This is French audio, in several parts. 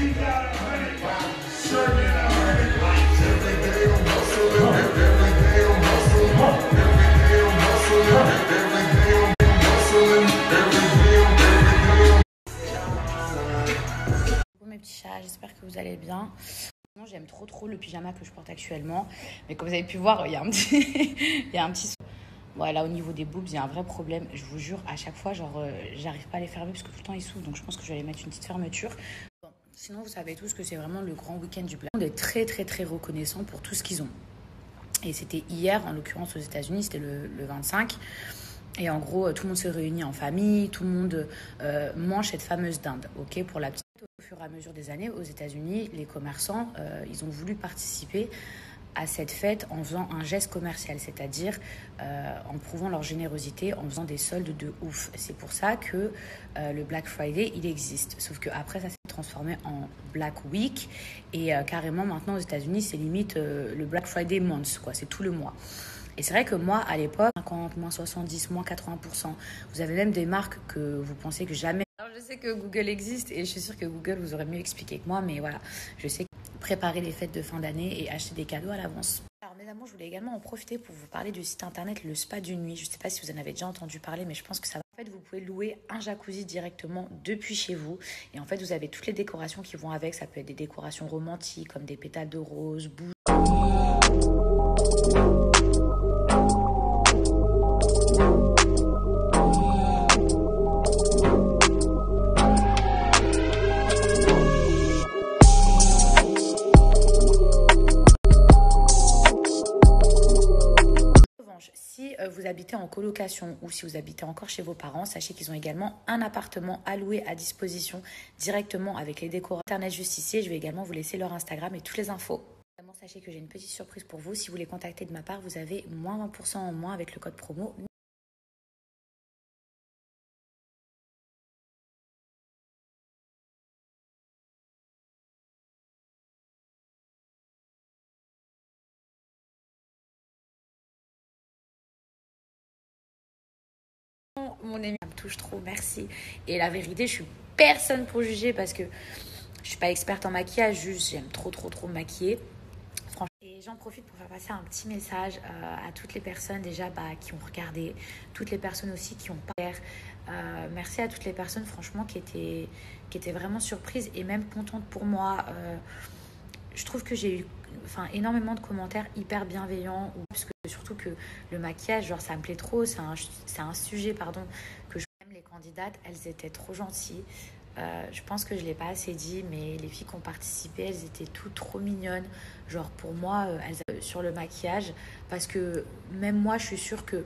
Mes petits chats, j'espère que vous allez bien. J'aime trop le pyjama que je porte actuellement, mais comme vous avez pu voir, il y a un petit voilà, au niveau des boobs, il y a un vrai problème. Je vous jure, à chaque fois, j'arrive pas à les fermer parce que tout le temps ils s'ouvrent, donc je pense que je vais aller mettre une petite fermeture. Bon, sinon, vous savez tous que c'est vraiment le grand week-end du Black. On est très reconnaissant pour tout ce qu'ils ont. Et c'était hier, en l'occurrence aux États-Unis, c'était le 25. Et en gros, tout le monde se réunit en famille, tout le monde mange cette fameuse dinde, ok, pour la petite. Au fur et à mesure des années, aux États-Unis, les commerçants, ils ont voulu participer à cette fête en faisant un geste commercial, c'est-à-dire en prouvant leur générosité, en faisant des soldes de ouf. C'est pour ça que le Black Friday, il existe. Sauf qu'après, ça s'est transformé en Black Week. Et carrément, maintenant, aux États-Unis, c'est limite le Black Friday Month, quoi. C'est tout le mois. Et c'est vrai que moi, à l'époque, 50, moins 70, moins 80%, vous avez même des marques que vous pensez que jamais... Alors, je sais que Google existe et je suis sûre que Google vous aurait mieux expliqué que moi, mais voilà, je sais que préparer les fêtes de fin d'année et acheter des cadeaux à l'avance. Alors, mes amours, je voulais également en profiter pour vous parler du site internet Le Spa du Nuit. Je ne sais pas si vous en avez déjà entendu parler, mais je pense que ça va. En fait, vous pouvez louer un jacuzzi directement depuis chez vous. Et en fait, vous avez toutes les décorations qui vont avec. Ça peut être des décorations romantiques, comme des pétales de rose, bougies. Si vous habitez en colocation ou si vous habitez encore chez vos parents, sachez qu'ils ont également un appartement à louer à disposition directement avec les décors internet juste ici. Je vais également vous laisser leur Instagram et toutes les infos. Sachez que j'ai une petite surprise pour vous. Si vous les contactez de ma part, vous avez moins 20% en moins avec le code promo. Mon ami me touche trop, merci. Et la vérité, je suis personne pour juger parce que je suis pas experte en maquillage, juste j'aime trop me maquiller. Franchement. Et j'en profite pour faire passer un petit message à toutes les personnes déjà qui ont regardé, toutes les personnes aussi qui ont pas merci à toutes les personnes franchement qui étaient vraiment surprises et même contentes pour moi. Je trouve que j'ai eu énormément de commentaires hyper bienveillants, parce que surtout que le maquillage, genre ça me plaît trop, c'est un sujet que je aime. Les candidates, elles étaient trop gentilles. Je pense que je ne l'ai pas assez dit, mais les filles qui ont participé, elles étaient toutes trop mignonnes. Genre pour moi, elles sur le maquillage, parce que même moi, je suis sûre que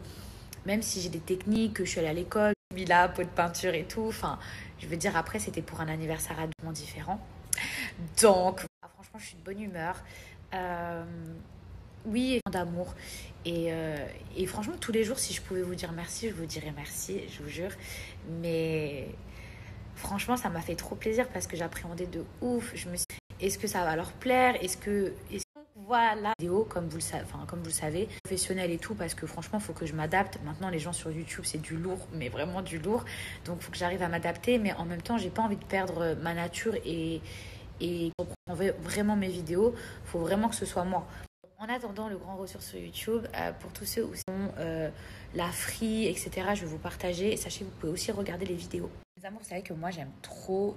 même si j'ai des techniques, que je suis allée à l'école, j'ai mis là, pot de peinture et tout, je veux dire, après, c'était pour un anniversaire à deux différent. Donc, franchement, je suis de bonne humeur. Oui, d'amour. Et franchement, tous les jours, si je pouvais vous dire merci, je vous dirais merci, je vous jure. Mais franchement, ça m'a fait trop plaisir parce que j'appréhendais de ouf. Je me suis dit, est-ce que ça va leur plaire? Voilà, vidéo, comme vous le savez, professionnel et tout, parce que franchement, il faut que je m'adapte. Maintenant, les gens sur YouTube, c'est du lourd, mais vraiment du lourd. Donc, il faut que j'arrive à m'adapter. Mais en même temps, j'ai pas envie de perdre ma nature et reprendre vraiment mes vidéos. Il faut vraiment que ce soit moi. En attendant le grand retour sur YouTube, pour tous ceux où sont la free, etc., je vais vous partager. Et sachez que vous pouvez aussi regarder les vidéos. Les amours, vous savez que moi, j'aime trop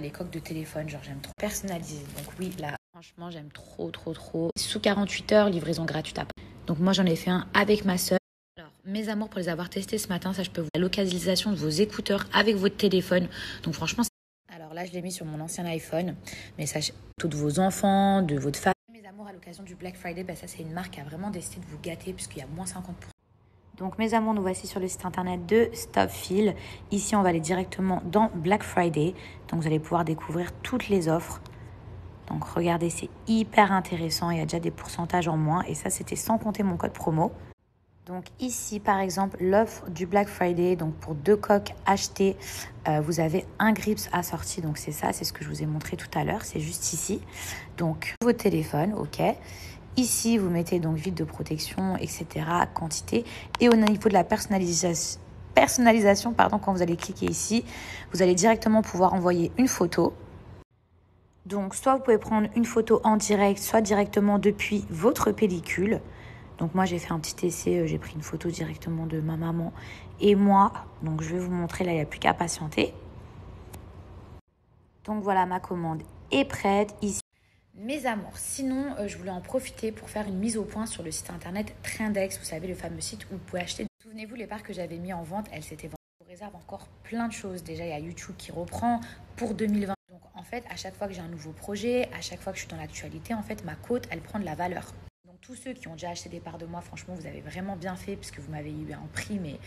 les coques de téléphone. Genre, j'aime trop personnaliser. Donc oui, là, franchement, j'aime trop. Sous 48 heures, livraison gratuite. Donc moi, j'en ai fait un avec ma soeur. Alors, mes amours, pour les avoir testés ce matin, ça, je peux vous la localisation de vos écouteurs avec votre téléphone. Donc franchement, alors là, je l'ai mis sur mon ancien iPhone. Mais sachez, tous de vos enfants, de votre famille. Mes amours, à l'occasion du Black Friday, ça, c'est une marque qui a vraiment décidé de vous gâter puisqu'il y a moins 50%. Donc mes amours, nous voici sur le site internet de Stopfil. Ici, on va aller directement dans Black Friday. Donc vous allez pouvoir découvrir toutes les offres. Donc regardez, c'est hyper intéressant. Il y a déjà des pourcentages en moins. Et ça, c'était sans compter mon code promo. Donc ici, par exemple, l'offre du Black Friday. Donc pour 2 coques achetées, vous avez un grips assorti. Donc c'est ça, c'est ce que je vous ai montré tout à l'heure. C'est juste ici. Donc votre téléphone, ok. Ici, vous mettez donc vide de protection, etc., quantité. Et au niveau de la personnalisation, quand vous allez cliquer ici, vous allez directement pouvoir envoyer une photo. Donc, soit vous pouvez prendre une photo en direct, soit directement depuis votre pellicule. Donc, moi, j'ai fait un petit essai. J'ai pris une photo directement de ma maman et moi. Donc, je vais vous montrer. Là, il n'y a plus qu'à patienter. Donc, voilà, ma commande est prête ici. Mes amours, sinon, je voulais en profiter pour faire une mise au point sur le site internet Trendex. Vous savez, le fameux site où vous pouvez acheter. Souvenez-vous, les parts que j'avais mis en vente, elles s'étaient vendues. Je vous réserve encore plein de choses. Déjà, il y a YouTube qui reprend pour 2020. Donc, en fait, à chaque fois que j'ai un nouveau projet, à chaque fois que je suis dans l'actualité, en fait, ma cote, elle prend de la valeur. Donc, tous ceux qui ont déjà acheté des parts de moi, franchement, vous avez vraiment bien fait puisque vous m'avez eu un prix, mais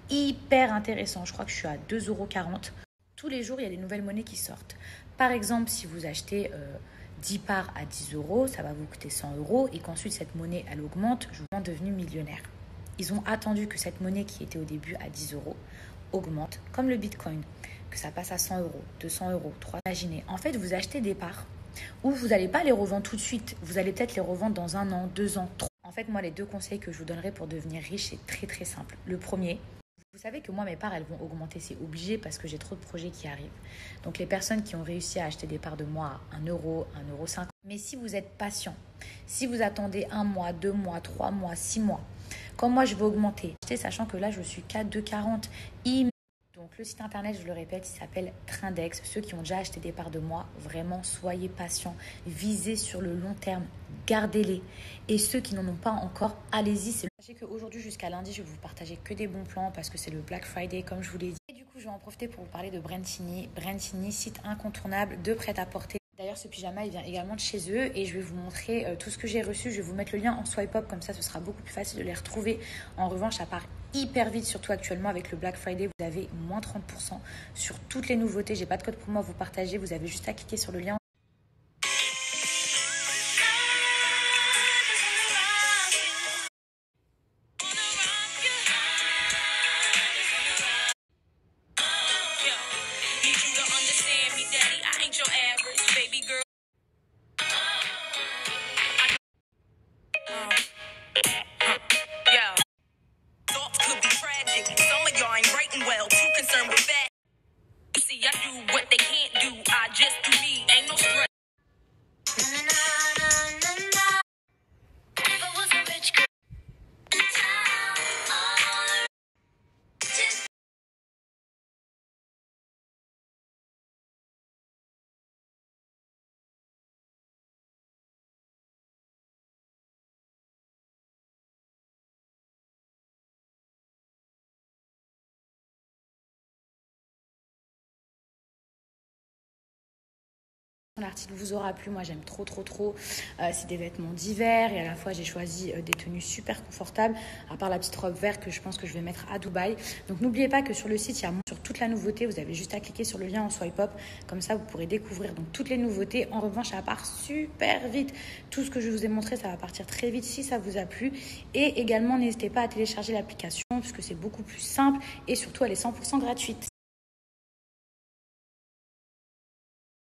hyper intéressant. Je crois que je suis à 2,40 €. Tous les jours, il y a des nouvelles monnaies qui sortent. Par exemple, si vous achetez 10 parts à 10 €, ça va vous coûter 100 € et qu'ensuite cette monnaie, elle augmente, je vous devenu millionnaire. Ils ont attendu que cette monnaie qui était au début à 10 € augmente, comme le Bitcoin, que ça passe à 100 €, 200 €, 3. Imaginez, en fait, vous achetez des parts où vous n'allez pas les revendre tout de suite. Vous allez peut-être les revendre dans 1 an, 2 ans, 3. En fait, moi, les 2 conseils que je vous donnerai pour devenir riche, c'est très, très simple. Le premier, vous savez que moi, mes parts, elles vont augmenter. C'est obligé parce que j'ai trop de projets qui arrivent. Donc, les personnes qui ont réussi à acheter des parts de moi à 1 €, 1,50 €. Mais si vous êtes patient, si vous attendez 1 mois, 2 mois, 3 mois, 6 mois, quand moi, je vais augmenter, sachant que là, je suis qu'à 2,40 €. Donc, le site internet, je le répète, il s'appelle Trendex. Ceux qui ont déjà acheté des parts de moi, vraiment, soyez patients. Visez sur le long terme. Gardez-les. Et ceux qui n'en ont pas encore, allez-y. Sachez qu'aujourd'hui, jusqu'à lundi, je vais vous partager que des bons plans parce que c'est le Black Friday, comme je vous l'ai dit. Et du coup, je vais en profiter pour vous parler de Brentini. Brentini, site incontournable de prêt-à-porter. D'ailleurs, ce pyjama, il vient également de chez eux et je vais vous montrer tout ce que j'ai reçu. Je vais vous mettre le lien en swipe up, comme ça, ce sera beaucoup plus facile de les retrouver. En revanche, ça part hyper vite, surtout actuellement avec le Black Friday. Vous avez moins 30% sur toutes les nouveautés. J'ai pas de code promo à vous partager. Vous avez juste à cliquer sur le lien. L'article vous aura plu, moi j'aime trop. C'est des vêtements d'hiver et à la fois j'ai choisi des tenues super confortables, à part la petite robe verte que je pense que je vais mettre à Dubaï. Donc n'oubliez pas que sur le site il y a sur toute la nouveauté, vous avez juste à cliquer sur le lien en swipe up, comme ça vous pourrez découvrir donc toutes les nouveautés. En revanche, ça part super vite. Tout ce que je vous ai montré, ça va partir très vite si ça vous a plu. Et également n'hésitez pas à télécharger l'application puisque c'est beaucoup plus simple et surtout elle est 100% gratuite.